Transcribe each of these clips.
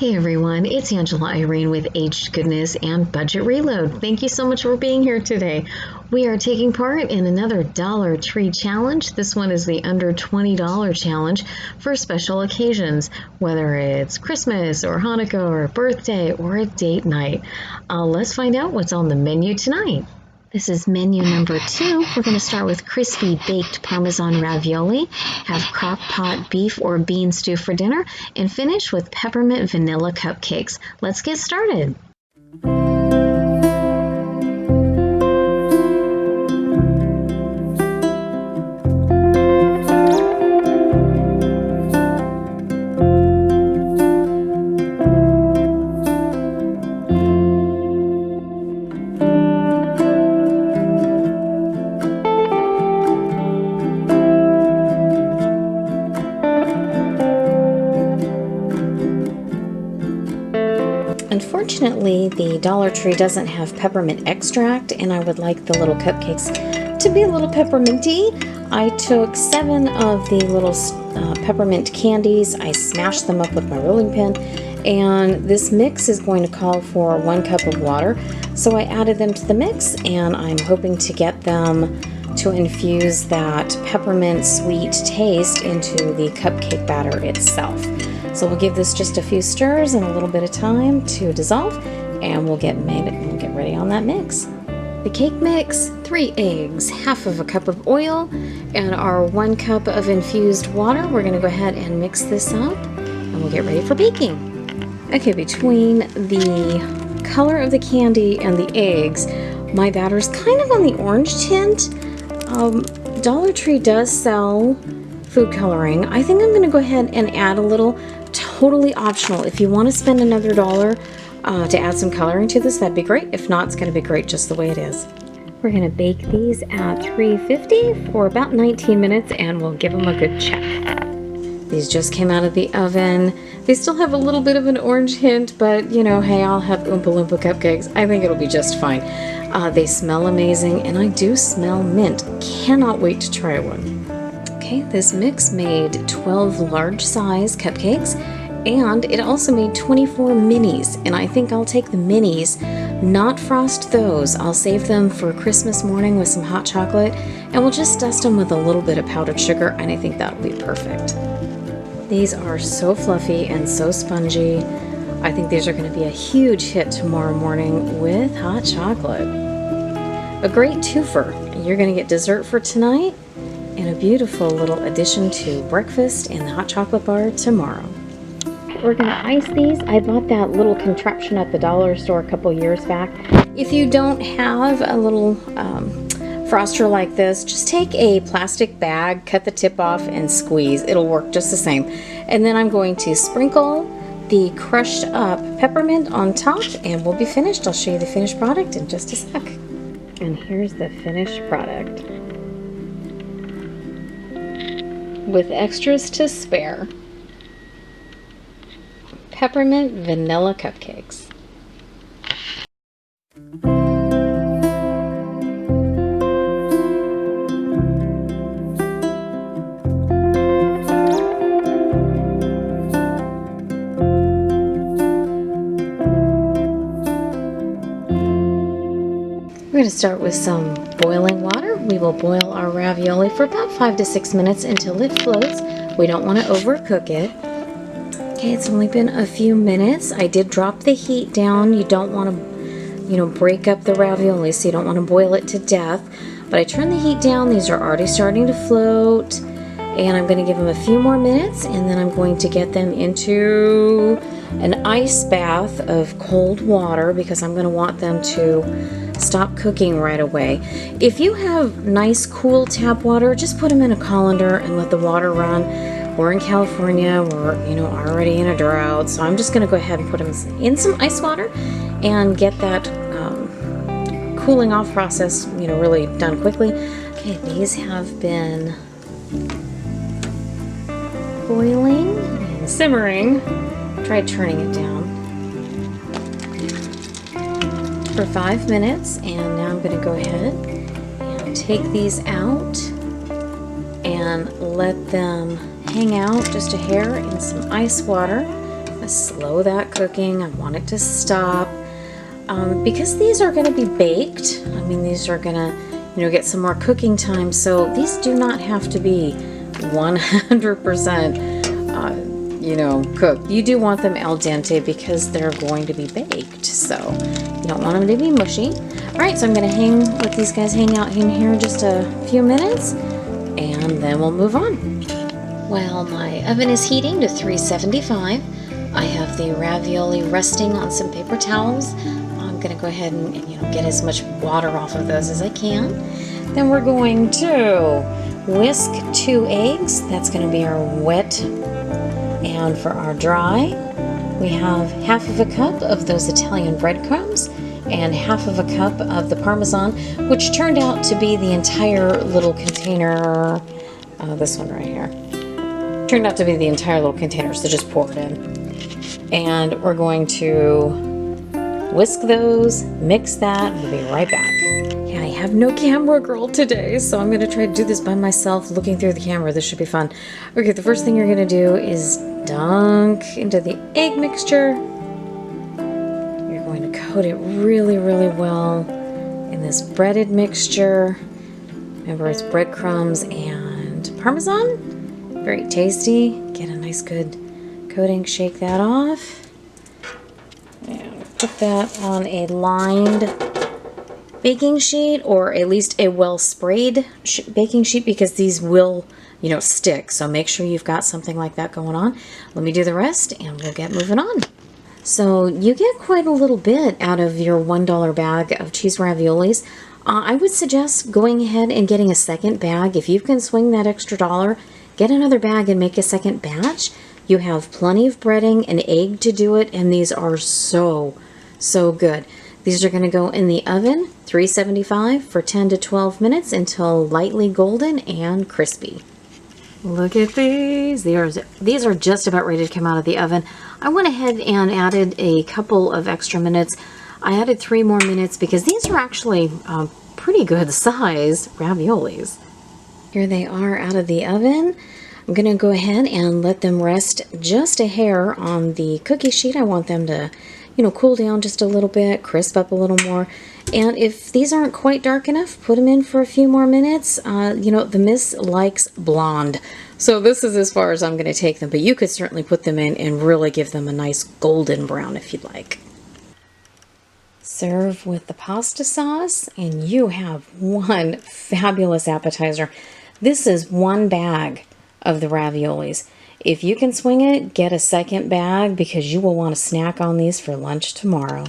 Hey everyone, it's Angela Irene with Aged Goodness and Budget Reload. Thank you so much for being here today. We are taking part in another Dollar Tree challenge. This one is the under $20 challenge for special occasions, whether it's Christmas or Hanukkah or a birthday or a date night. Let's find out what's on the menu tonight. This is menu number 2. We're going to start with crispy baked Parmesan Ravioli, have Crockpot beef or bean stew for dinner, and finish with Peppermint Vanilla Cupcakes. Let's get started. Unfortunately, the Dollar Tree doesn't have peppermint extract, and I would like the little cupcakes to be a little pepperminty. I took 7 of the little peppermint candies. I smashed them up with my rolling pin, and this mix is going to call for 1 cup of water. So I added them to the mix, and I'm hoping to get them to infuse that peppermint sweet taste into the cupcake batter itself. So we'll give this just a few stirs and a little bit of time to dissolve, and we'll get ready on that mix. The cake mix: 3 eggs, half of a cup of oil, and our 1 cup of infused water. We're going to go ahead and mix this up, and we'll get ready for baking. Okay, between the color of the candy and the eggs, my batter's kind of on the orange tint. Dollar Tree does sell food coloring. I think I'm going to go ahead and add a little. Totally optional. If you want to spend another $1 to add some coloring to this, that'd be great. If not, it's going to be great just the way it is. We're going to bake these at 350 for about 19 minutes, and we'll give them a good check. These just came out of the oven. They still have a little bit of an orange hint, but you know, hey, I'll have Oompa Loompa cupcakes. I think it'll be just fine. They smell amazing, and I do smell mint. Cannot wait to try one. Okay, this mix made 12 large size cupcakes, and it also made 24 minis, and I think I'll take the minis, not frost those. I'll save them for Christmas morning with some hot chocolate, and we'll just dust them with a little bit of powdered sugar, and I think that'll be perfect. These are so fluffy and so spongy. I think these are going to be a huge hit tomorrow morning with hot chocolate. A great twofer. You're going to get dessert for tonight and a beautiful little addition to breakfast and the hot chocolate bar tomorrow. We're going to ice these. I bought that little contraption at the dollar store a couple years back. If you don't have a little froster like this, just take a plastic bag, cut the tip off, and squeeze. It'll work just the same. And then I'm going to sprinkle the crushed up peppermint on top, and we'll be finished. I'll show you the finished product in just a sec. And here's the finished product, with extras to spare. Peppermint Vanilla Cupcakes. We're going to start with some boiling water. We will boil our ravioli for about 5 to 6 minutes until it floats. We don't want to overcook it. Okay, it's only been a few minutes. I did drop the heat down. You don't want to, break up the ravioli, so you don't want to boil it to death. But I turned the heat down. These are already starting to float. And I'm going to give them a few more minutes, and then I'm going to get them into an ice bath of cold water because I'm going to want them to stop cooking right away. If you have nice cool tap water, just put them in a colander and let the water run. We're in California, we're already in a drought, so I'm just going to go ahead and put them in some ice water and get that cooling off process really done quickly. Okay, these have been boiling and simmering. Try turning it down for 5 minutes, and now I'm going to go ahead and take these out and let them hang out just a hair in some ice water. I'm going to slow that cooking. I want it to stop. Because these are going to be baked, I mean, these are going to, get some more cooking time. So these do not have to be 100%, cooked. You do want them al dente because they're going to be baked. So you don't want them to be mushy. All right, so I'm going to let these guys hang out in here just a few minutes, and then we'll move on. While my oven is heating to 375, I have the ravioli resting on some paper towels. I'm going to go ahead and get as much water off of those as I can. Then we're going to whisk 2 eggs. That's going to be our wet. And for our dry, we have half of a cup of those Italian breadcrumbs and half of a cup of the Parmesan, which turned out to be the entire little container. This one right here. Turned out to be the entire little container, so just pour it in. And we're going to whisk those, mix that, and we'll be right back. Yeah, I have no camera girl today, so I'm going to try to do this by myself, looking through the camera. This should be fun. Okay, the first thing you're going to do is dunk into the egg mixture. You're going to coat it really, really well in this breaded mixture. Remember, it's breadcrumbs and Parmesan. Very tasty. Get a nice good coating, shake that off. And put that on a lined baking sheet, or at least a well sprayed baking sheet, because these will, stick. So make sure you've got something like that going on. Let me do the rest and we'll get moving on. So you get quite a little bit out of your $1 bag of cheese raviolis. I would suggest going ahead and getting a second bag. If you can swing that extra $1, get another bag and make a second batch. You have plenty of breading and egg to do it, and these are so good. These are going to go in the oven, 375 for 10 to 12 minutes until lightly golden and crispy. Look at these. These are just about ready to come out of the oven. I went ahead and added a couple of extra minutes. I added 3 more minutes because these are actually pretty good size raviolis. Here they are out of the oven. I'm going to go ahead and let them rest just a hair on the cookie sheet. I want them to, cool down just a little bit, crisp up a little more. And if these aren't quite dark enough, put them in for a few more minutes. The Miss likes blonde. So this is as far as I'm going to take them, but you could certainly put them in and really give them a nice golden brown if you'd like. Serve with the pasta sauce, and you have one fabulous appetizer. This is 1 bag of the raviolis. If you can swing it, get a second bag because you will want to snack on these for lunch tomorrow.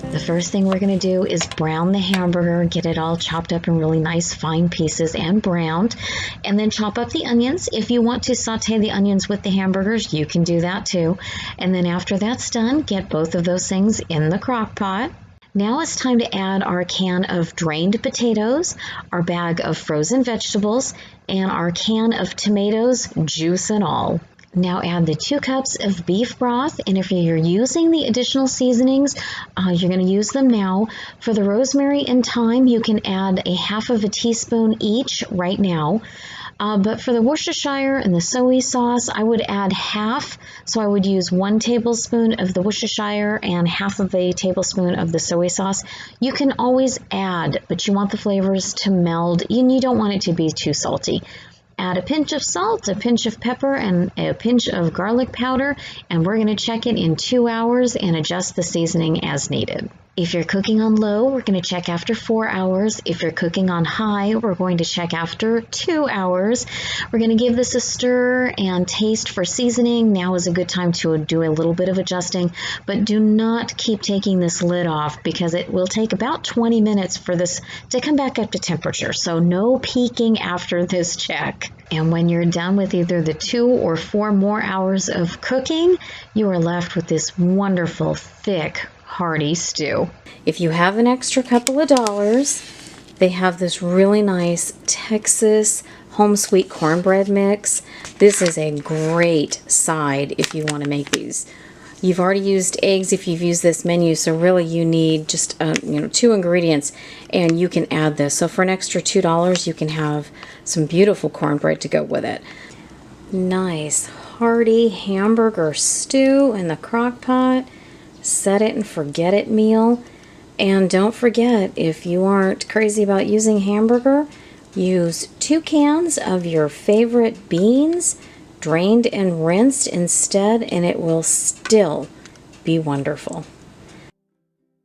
The first thing we're going to do is brown the hamburger, get it all chopped up in really nice fine pieces and browned, and then chop up the onions. If you want to saute the onions with the hamburgers, you can do that too. And then after that's done, get both of those things in the crock pot. Now it's time to add our can of drained potatoes, our bag of frozen vegetables, and our can of tomatoes, juice and all. Now add the 2 cups of beef broth, and if you're using the additional seasonings, you're going to use them now. For the rosemary and thyme, you can add a half of a teaspoon each right now. But for the Worcestershire and the soy sauce, I would add half. So I would use 1 tablespoon of the Worcestershire and half of a tablespoon of the soy sauce. You can always add, but you want the flavors to meld, and you don't want it to be too salty. Add a pinch of salt, a pinch of pepper, and a pinch of garlic powder, and we're going to check it in 2 hours and adjust the seasoning as needed. If you're cooking on low, we're going to check after 4 hours. If you're cooking on high, we're going to check after 2 hours. We're going to give this a stir and taste for seasoning. Now is a good time to do a little bit of adjusting, but do not keep taking this lid off because it will take about 20 minutes for this to come back up to temperature. So no peeking after this check. And when you're done with either the 2 or 4 more hours of cooking, you are left with this wonderful, thick, hearty stew. If you have an extra couple of dollars, they have this really nice Texas home sweet cornbread mix. This is a great side if you want to make these. You've already used eggs if you've used this menu, so really you need just 2 ingredients and you can add this. So for an extra $2, you can have some beautiful cornbread to go with it. Nice hearty hamburger stew in the crock pot. Set it and forget it meal. And don't forget, if you aren't crazy about using hamburger, use 2 cans of your favorite beans, drained and rinsed instead, and it will still be wonderful.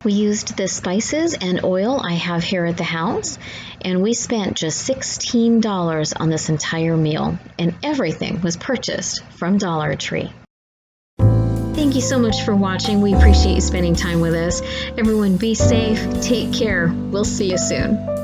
We used the spices and oil I have here at the house, and we spent just $16 on this entire meal, and everything was purchased from Dollar Tree. Thank you so much for watching. We appreciate you spending time with us. Everyone be safe, take care. We'll see you soon.